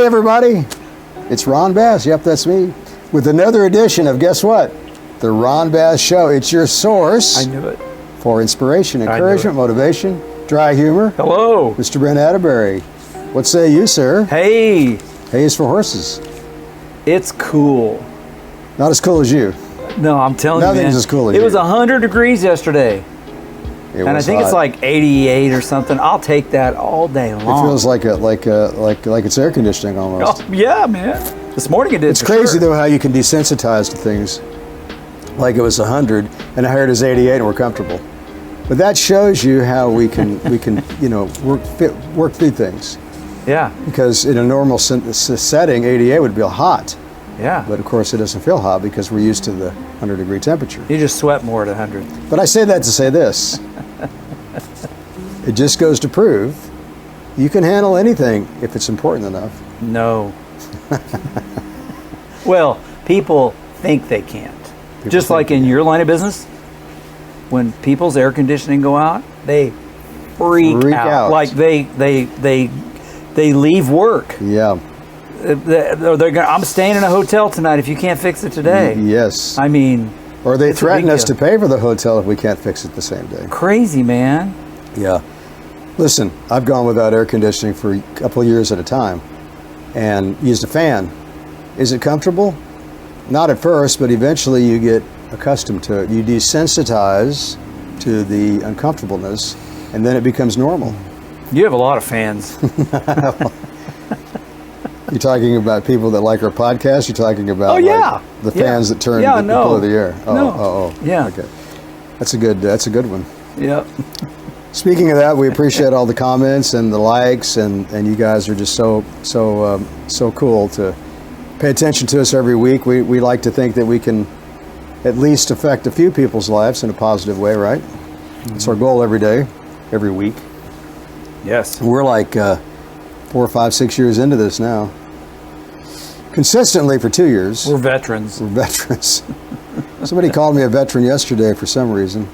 Hey everybody, it's Ron Bass, yep that's me, with another edition of, guess what? The Ron Bass Show. It's your source I knew it. for inspiration, encouragement, motivation, dry humor. Hello. Mr. Brent Atterbury. What say you, sir? Hey. Hay is for horses. It's cool. Not as cool as you. No, I'm telling you, man. Nothing's as cool as you. It was 100 degrees yesterday. And I think it's like 88 or something. I'll take that all day long. It feels like it's air conditioning almost. Oh, yeah, man. This morning it did. It's crazy though how you can desensitize to things. Like it was 100 and I heard it was 88 and we're comfortable. But that shows you how we can work through things. Yeah. Because in a normal setting, 88 would feel hot. Yeah. But of course it doesn't feel hot because we're used to the 100-degree temperature. You just sweat more at 100. But I say that to say this. It just goes to prove you can handle anything if it's important enough. No. Well, people think they can't. Just like in your line of business, when people's air conditioning go out, they freak out. Like they leave work. Yeah. I'm staying in a hotel tonight if you can't fix it today. Yes. I mean, or they threaten us to pay for the hotel if we can't fix it the same day. Crazy, man. Yeah. Listen, I've gone without air conditioning for a couple of years at a time and used a fan. Is it comfortable? Not at first, but eventually you get accustomed to it. You desensitize to the uncomfortableness and then it becomes normal. You have a lot of fans. You're talking about people that like our podcast? You're talking about the fans that turn the pull of the air? Yeah. Okay. That's a good one. Yep. Speaking of that, we appreciate all the comments and the likes, and you guys are just so cool to pay attention to us every week. We like to think that we can at least affect a few people's lives in a positive way, right? Mm-hmm. It's our goal every day, every week. Yes. We're like 4, 5, 6 years into this now. Consistently for 2 years. We're veterans. Somebody called me a veteran yesterday for some reason.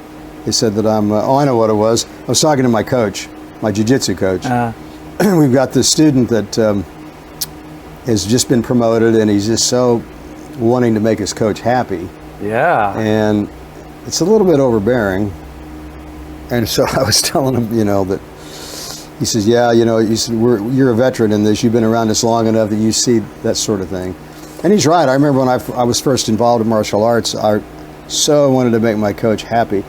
They said that I'm, I know what it was. I was talking to my coach, my jiu-jitsu coach. We've got this student that has just been promoted and he's just so wanting to make his coach happy. Yeah. And it's a little bit overbearing. And so I was telling him, that he says, yeah, you said, you're a veteran in this. You've been around this long enough that you see that sort of thing. And he's right. I remember when I was first involved in martial arts, I so wanted to make my coach happy.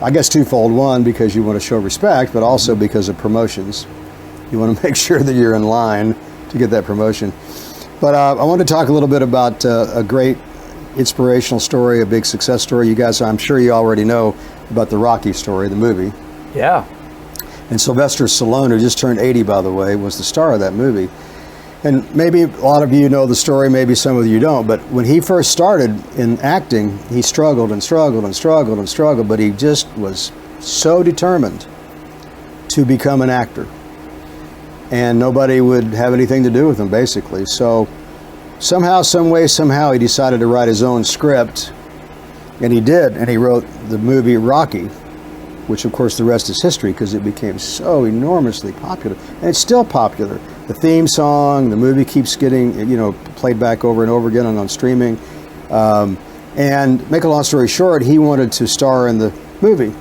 I guess twofold. One, because you want to show respect, but also because of promotions. You want to make sure that you're in line to get that promotion. But I want to talk a little bit about a great inspirational story, a big success story. You guys, I'm sure you already know about the Rocky story, the movie. Yeah. And Sylvestor Slalone, who just turned 80, by the way, was the star of that movie. And maybe a lot of you know the story, maybe some of you don't, but when he first started in acting, he struggled and struggled and struggled and struggled, but he just was so determined to become an actor. And nobody would have anything to do with him, basically. So somehow, some way, somehow, he decided to write his own script, and he did, and he wrote the movie Rocky, which of course the rest is history because it became so enormously popular. And it's still popular. The theme song, the movie keeps getting, played back over and over again on streaming. And make a long story short, he wanted to star in the movie.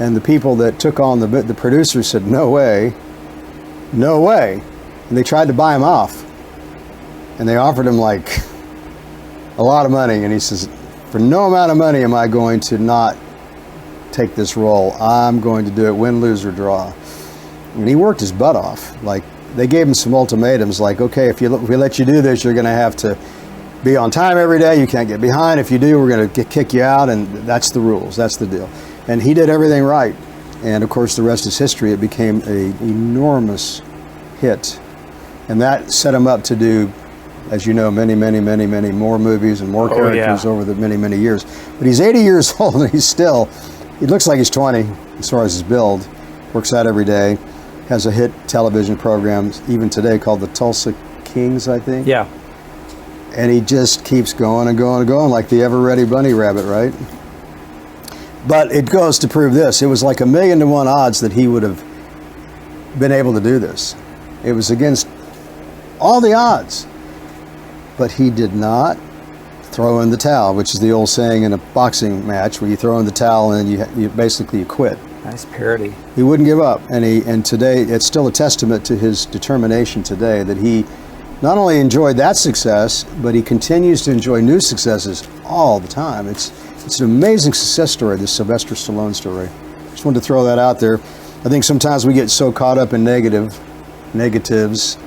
And the people that took on the producers said, no way, no way. And they tried to buy him off. And they offered him like a lot of money. And he says, for no amount of money am I going to not take this role. I'm going to do it, win, lose, or draw. And he worked his butt off. Like, they gave him some ultimatums, like, okay, if we let you do this, you're going to have to be on time every day. You can't get behind. If you do, we're going to kick you out, and that's the rules. That's the deal. And he did everything right. And, of course, the rest is history. It became an enormous hit. And that set him up to do, as you know, many, many, many, many more movies and more characters over the many, many years. But he's 80 years old, and he's still... He looks like he's 20 as far as his build, works out every day, has a hit television program even today called the Tulsa Kings, I think. Yeah. And he just keeps going and going and going like the ever-ready bunny rabbit, right? But it goes to prove this. It was like 1,000,000 to 1 odds that he would have been able to do this. It was against all the odds. But he did not throw in the towel, which is the old saying in a boxing match where you throw in the towel and you basically quit. Nice parody. He wouldn't give up, and today it's still a testament to his determination today that he not only enjoyed that success, but he continues to enjoy new successes all the time. It's an amazing success story, this Sylvester Stallone story. Just wanted to throw that out there. I think sometimes we get so caught up in negatives,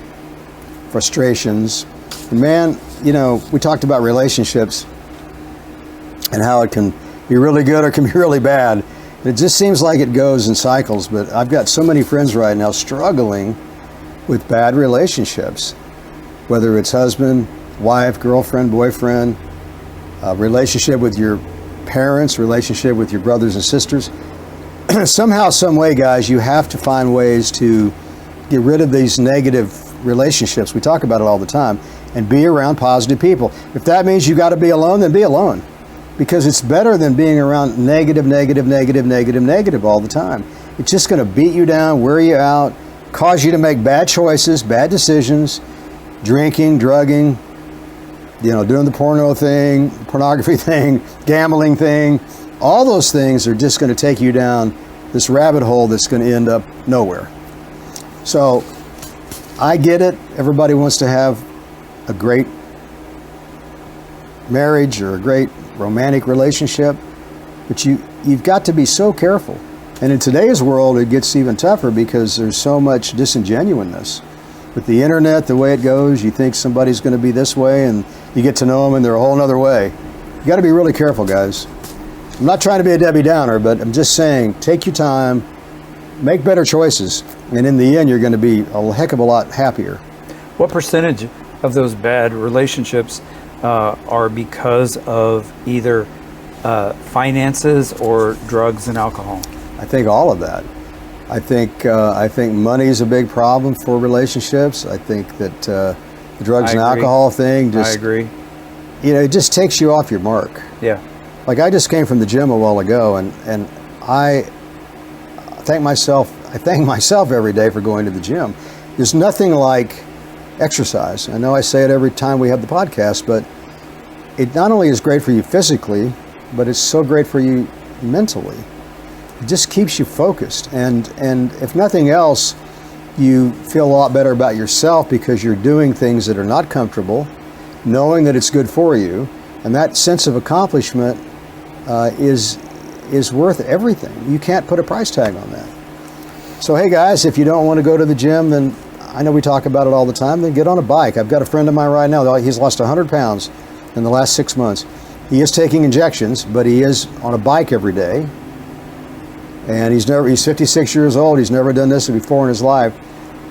frustrations. And man, you know, we talked about relationships and how it can be really good or can be really bad. It just seems like it goes in cycles, but I've got so many friends right now struggling with bad relationships, whether it's husband, wife, girlfriend, boyfriend, relationship with your parents, relationship with your brothers and sisters. Somehow, some way, guys, you have to find ways to get rid of these negative relationships. We talk about it all the time, and be around positive people. If that means you got to be alone, then be alone, because it's better than being around negative all the time. It's just going to beat you down, wear you out, cause you to make bad choices, bad decisions, drinking, drugging, you know, doing the porno thing, pornography thing, gambling thing. All those things are just going to take you down this rabbit hole that's going to end up nowhere. So I get it. Everybody wants to have a great marriage or a great romantic relationship, but you've got to be so careful. And in today's world, it gets even tougher because there's so much disingenuousness. With the internet, the way it goes, you think somebody's going to be this way, and you get to know them and they're a whole other way. You got to be really careful, guys. I'm not trying to be a Debbie Downer, but I'm just saying, take your time, make better choices, and in the end, you're going to be a heck of a lot happier. What percentage of those bad relationships are because of either finances or drugs and alcohol? I think all of that. I think money is a big problem for relationships. I think that the drugs and alcohol thing just, I agree. You know, it just takes you off your mark. Yeah. Like I just came from the gym a while ago, and I thank myself every day for going to the gym. There's nothing like exercise. I know I say it every time we have the podcast, but it not only is great for you physically, but it's so great for you mentally. It just keeps you focused, and if nothing else, you feel a lot better about yourself because you're doing things that are not comfortable, knowing that it's good for you, and that sense of accomplishment is worth everything. You can't put a price tag on that. So hey guys, if you don't want to go to the gym, then I know we talk about it all the time, then get on a bike. I've got a friend of mine right now, he's lost 100 pounds in the last 6 months. He is taking injections, but he is on a bike every day. And he's 56 years old. He's never done this before in his life.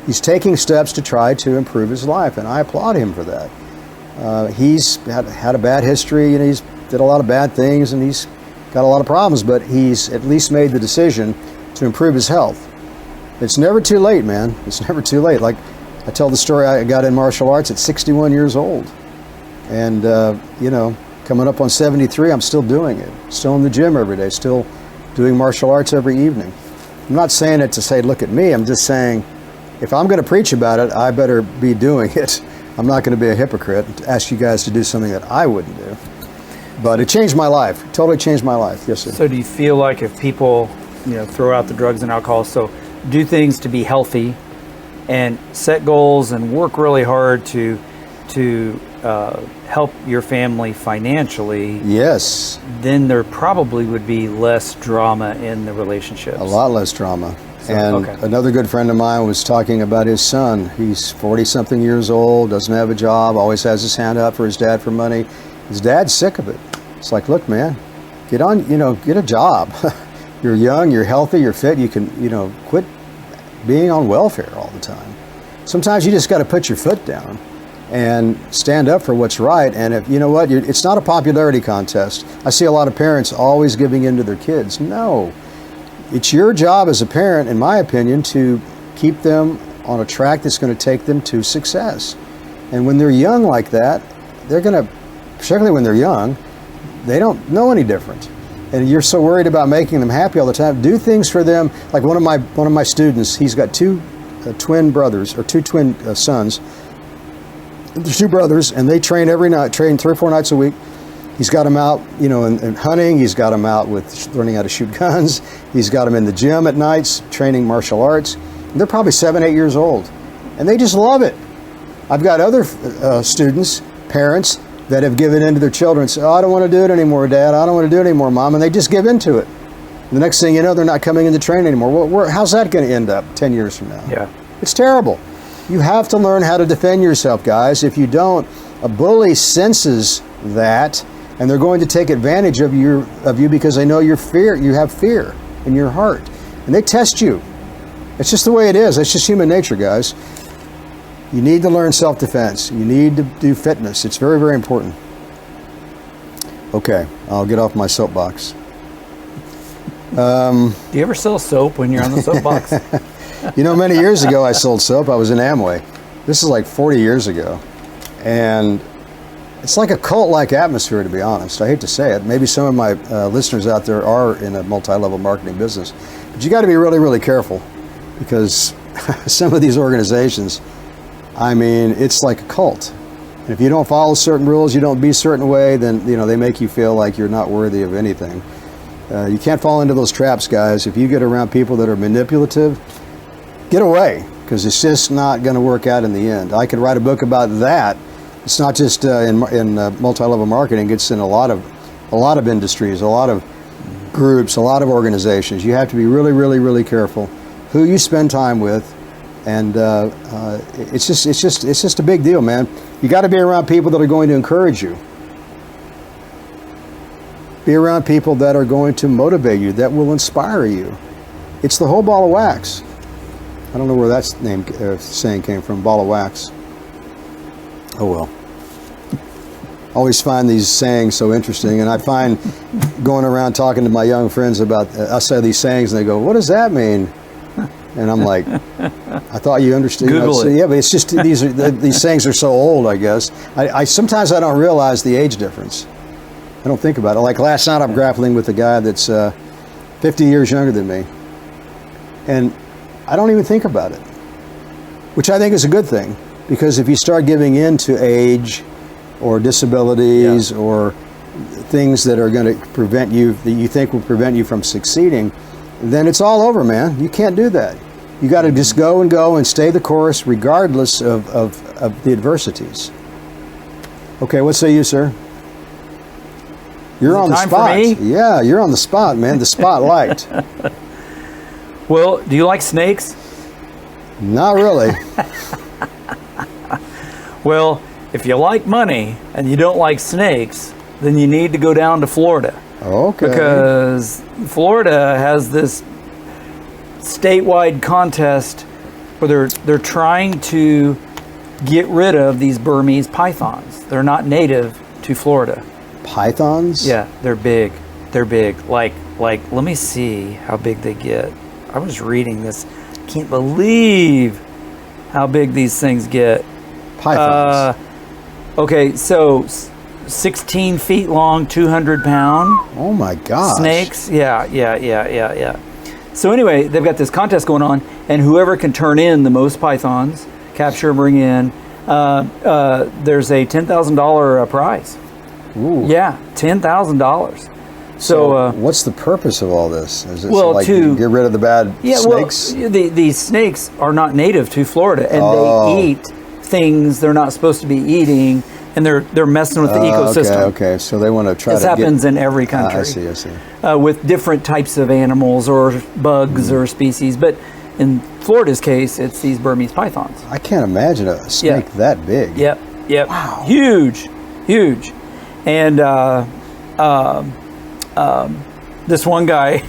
He's taking steps to try to improve his life, and I applaud him for that. He's had a bad history, and he's did a lot of bad things, and he's got a lot of problems, but he's at least made the decision to improve his health. It's never too late, man. It's never too late. Like I tell the story, I got in martial arts at 61 years old, and you know, coming up on 73, I'm still doing it. Still in the gym every day. Still doing martial arts every evening. I'm not saying it to say, look at me. I'm just saying, if I'm going to preach about it, I better be doing it. I'm not going to be a hypocrite and ask you guys to do something that I wouldn't do. But it changed my life. It totally changed my life. Yes, sir. So do you feel like if people, you know, throw out the drugs and alcohol, so do things to be healthy and set goals and work really hard to help your family financially, yes, then there probably would be less drama in the relationships. A lot less drama. So, and another good friend of mine was talking about his son. He's 40-something years old, doesn't have a job, always has his hand out for his dad for money. His dad's sick of it. It's like, look, man, get on, you know, get a job. You're young, you're healthy, you're fit. You can, you know, quit being on welfare all the time. Sometimes you just got to put your foot down and stand up for what's right. And if you know what, it's not a popularity contest. I see a lot of parents always giving in to their kids. No, it's your job as a parent, in my opinion, to keep them on a track that's going to take them to success. And when they're young like that, they're going to, particularly when they're young, they don't know any different. And you're so worried about making them happy all the time. Do things for them. Like one of my students, he's got two twin brothers, or two twin sons. there's two brothers, and they train every night, train 3 or 4 nights a week. He's got them out, you know, in hunting. He's got them out with learning how to shoot guns. He's got them in the gym at nights, training martial arts. And they're probably 7, 8 years old, and they just love it. I've got other students, parents, that have given in to their children and say, oh, I don't want to do it anymore, Dad. I don't want to do it anymore, Mom. And they just give into it. The next thing you know, they're not coming into training anymore. Well, how's that going to end up 10 years from now? Yeah. It's terrible. You have to learn how to defend yourself, guys. If you don't, a bully senses that, and they're going to take advantage of you because they know you have fear in your heart. And they test you. It's just the way it is. It's just human nature, guys. You need to learn self-defense. You need to do fitness. It's very, very important. Okay, I'll get off my soapbox. Do you ever sell soap when you're on the soapbox? You know, many years ago I sold soap. I was in Amway. This is like 40 years ago. And it's like a cult-like atmosphere, to be honest. I hate to say it. Maybe some of my listeners out there are in a multi-level marketing business. But you got to be really, really careful, because some of these organizations, I mean, it's like a cult. And if you don't follow certain rules, you don't be a certain way, then, you know, they make you feel like you're not worthy of anything. You can't fall into those traps, guys. If you get around people that are manipulative, get away, because it's just not going to work out in the end. I could write a book about that. It's not just in multi-level marketing. It's in a lot of industries, a lot of groups, a lot of organizations. You have to be really, really, really careful who you spend time with, and it's just a big deal, man. You got to be around people that are going to encourage you. Be around people that are going to motivate you, that will inspire you. It's the whole ball of wax. I don't know where that saying came from, ball of wax. Oh well. Always find these sayings so interesting, and I find going around talking to my young friends about, I say these sayings, and they go, what does that mean? And I'm like, I thought you understood. Google it. Yeah, but it's just, these sayings are so old, I guess. Sometimes I don't realize the age difference. I don't think about it. Like last night, I'm grappling with a guy that's 50 years younger than me. And I don't even think about it, which I think is a good thing, because if you start giving in to age or disabilities or things that are going to prevent you, that you think will prevent you from succeeding, then it's all over, man. You can't do that. You got to just go and stay the course regardless of the adversities. Okay, what say you, sir? You're on the spot. For me? Yeah, you're on the spot, man. The spotlight. Well, do you like snakes? Not really. Well, if you like money and you don't like snakes, then you need to go down to Florida. Okay. Because Florida has this statewide contest where they're trying to get rid of these Burmese pythons. They're not native to Florida. Pythons? Yeah, they're big. They're big. Like let me see how big they get. I was reading this. Can't believe how big these things get. Pythons. Okay, so 16 feet long, 200 pound. Oh my gosh. Snakes. Yeah. So anyway, they've got this contest going on, and whoever can turn in the most pythons, capture and bring in, there's a $10,000 prize. Ooh. Yeah, $10,000. So what's the purpose of all this? Is it to get rid of the bad snakes? Well, these snakes are not native to Florida, and they eat things they're not supposed to be eating, and they're messing with the ecosystem. Okay. So they want to try this to happens in every country. I see. With different types of animals or bugs or species, but in Florida's case, it's these Burmese pythons. I can't imagine a snake that big. Yep. Wow. Huge. And this one guy,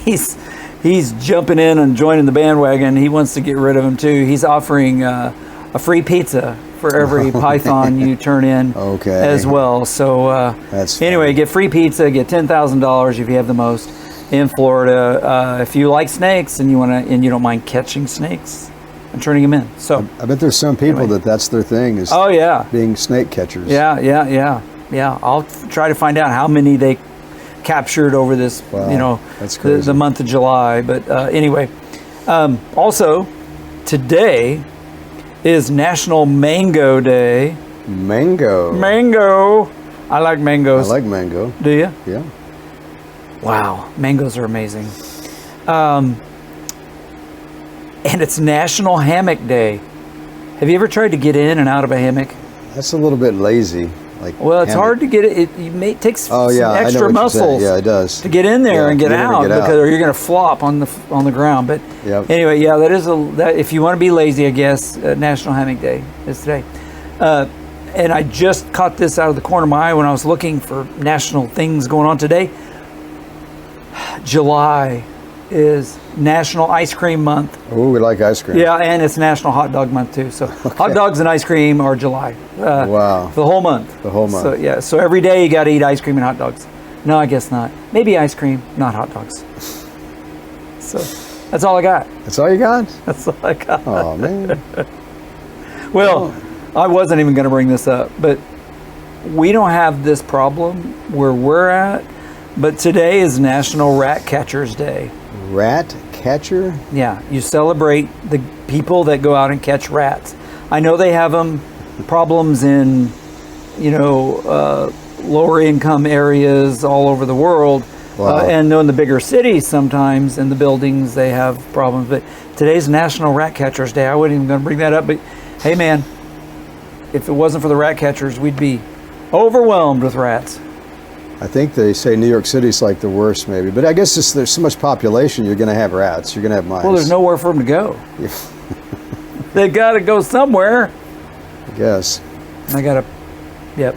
he's jumping in and joining the bandwagon. He wants to get rid of him too. He's offering a free pizza for every python you turn in as well. So that's anyway, get free pizza, get $10,000 if you have the most in Florida. If you like snakes and you don't mind catching snakes and turning them in. So I bet there's some people that's their thing is being snake catchers. Yeah. I'll try to find out how many they captured over this, that's crazy. the month of July. But anyway, also today is National Mango Day. Mango. I like mangoes. I like mango. Do you? Yeah. Wow, mangoes are amazing. And it's National Hammock Day. Have you ever tried to get in and out of a hammock? That's a little bit lazy. Like well, it's hard to get it. It takes some I extra know muscles. Yeah, it does. To get in there and get out, because or you're going to flop on the ground. But anyway, yeah, that if you want to be lazy, I guess National Hammock Day is today. And I just caught this out of the corner of my eye when I was looking for national things going on today. July is National Ice Cream Month. Oh, we like ice cream. Yeah, and it's National Hot Dog Month too. So hot dogs and ice cream are July. Wow. The whole month. The whole month. So yeah, so every day you got to eat ice cream and hot dogs. No, I guess not. Maybe ice cream, not hot dogs. So that's all I got. That's all you got? That's all I got. Oh, man. Well, I wasn't even going to bring this up, but we don't have this problem where we're at. But today is National Rat Catchers Day. Rat catcher? Yeah, you celebrate the people that go out and catch rats. I know they have problems in, lower income areas all over the world. Wow. And in the bigger cities sometimes, in the buildings, they have problems. But today's National Rat Catchers Day. I wasn't even going to bring that up. But hey, man, if it wasn't for the rat catchers, we'd be overwhelmed with rats. I think they say New York City's like the worst, maybe. But I guess there's so much population, you're going to have rats. You're going to have mice. Well, there's nowhere for them to go. They got to go somewhere. I guess. I got to, yep.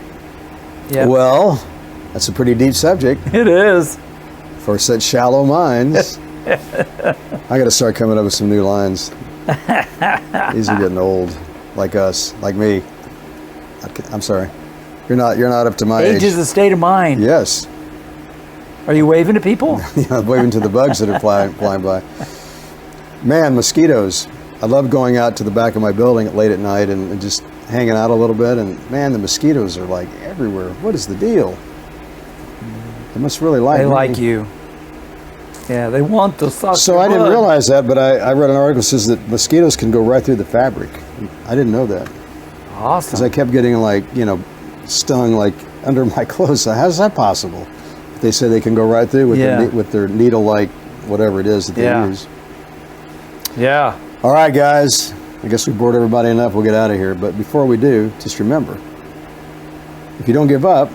Well, that's a pretty deep subject. It is. For such shallow minds. I got to start coming up with some new lines. These are getting old, like us, like me. I'm sorry. You're not up to my age. Age is a state of mind. Yes. Are you waving to people? Yeah, I'm waving to the bugs that are flying by. Man, mosquitoes. I love going out to the back of my building late at night and just hanging out a little bit. And man, the mosquitoes are like everywhere. What is the deal? They must really like me. They like you. Yeah, they want to suck So your I didn't blood. realize that, but I read an article that says that mosquitoes can go right through the fabric. I didn't know that. Awesome. Because I kept getting stung like under my clothes. So how's that possible? They say they can go right through with their needle-like whatever it is that they use. Yeah. All right, guys. I guess we bored everybody enough. We'll get out of here. But before we do, just remember, if you don't give up,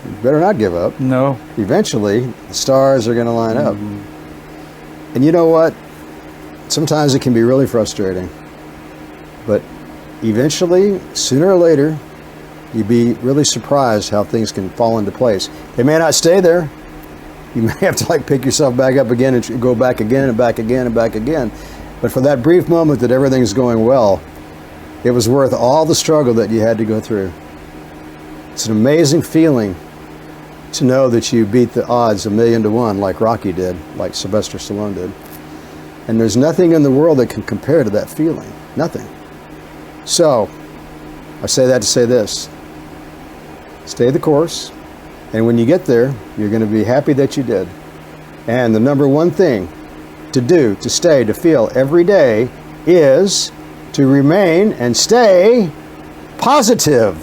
you better not give up. No. Eventually, the stars are going to line up. And you know what? Sometimes it can be really frustrating. But eventually, sooner or later, you'd be really surprised how things can fall into place. They may not stay there. You may have to pick yourself back up again and go back again and back again and back again. But for that brief moment that everything's going well, it was worth all the struggle that you had to go through. It's an amazing feeling to know that you beat the odds 1,000,000 to 1 like Rocky did, like Sylvestor Slalone did. And there's nothing in the world that can compare to that feeling. Nothing. So, I say that to say this. Stay the course, and when you get there, you're going to be happy that you did. And the number one thing to do, to stay, to feel every day is to remain and stay positive.